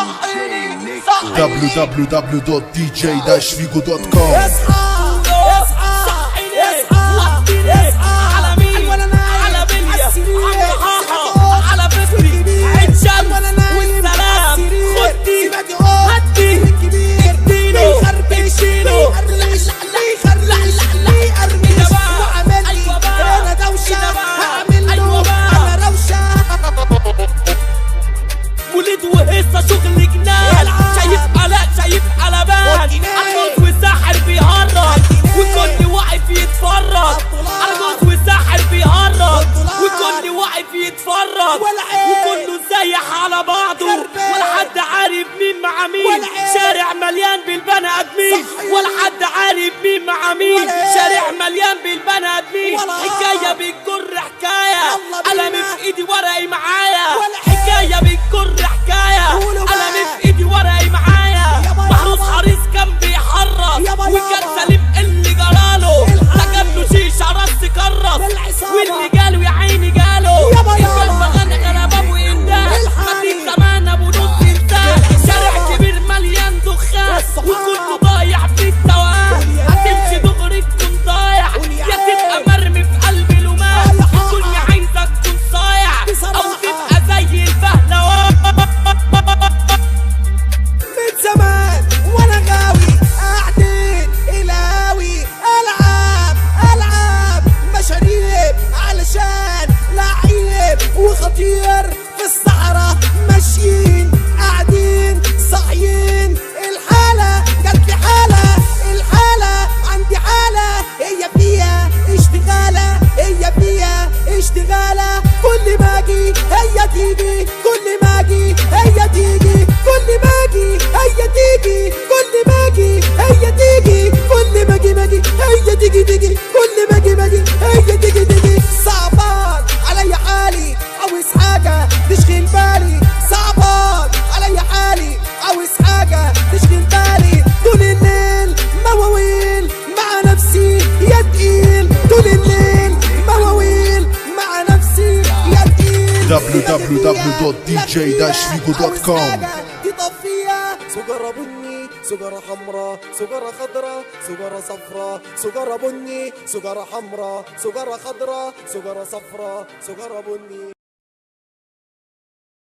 صحيني www.dj-figo.com. اصحى اصحى اصحى اصحى على مين؟ على بلية على حاحة على بسري عين شمس والسلام. خدي هدي اديله اديله ولد وهسه شغل جنان. شايف قلق شايف قلبان. عجوز وساحر بيهرج وكل واقف يتفرج. عجوز وساحر بيهرج وكل واقف يتفرج. وكله سايح على بعضه ولا حد عارف مين مع مين. شارع مليان بالبني ادمين ولا حد عارف مين مع مين. شارع مليان بالبني ادمين. حكايه بتجر حكايه قلمي في ايدي ورقي معايا. حكايه بتجر حكايه قلمي في ايدي ورقي معايا. محروس حريص كان بيحرص وكان سليم اللي جراله. ده جاب له شيشه راس كرس واللي جاله يا عيني جاله. الكلمه غنى غلباب وإنداس مدين زمان ابو نص انسان. شارع كبير مليان دخان وكله ضايع في التوان. هتمشي دغري تكون ضايع يا تبقى مرمي في قلب لومان. الدنيا عايزك تكون صايع او تبقى زي الفهلوان. من زمان وانا غاوي قاعدين الهاوي العاب مشاريب علشان لعيب وخطير في الصحراء. ماشيين قاعدين صاحيين. الحالة جات لي حالة الحالة عندي حالة. هي فيها اشتغالة هي فيها اشتغالة. كل ما اجي هي تيجي كل ما اجي هي تيجي كل ما اجي هي تيجي كل ما اجي هي تيجي كل ما اجي هي تيجي كل ما اجي هي تيجي. صعبان علي حالي عاوز حاجة تشغل بالي. صعبان علي حالي عاوز حاجة تشغل بالي. طول الليل مواويل مع نفسي يا تقيل. طول الليل مواويل مع نفسي يا تقيل. www.dj-figo.com. تطفيها سجارة بني سجارة حمراء سجارة خضراء سجارة صفراء سجارة بني سجارة حمراء سجارة خضراء سجارة صفراء سجارة بني.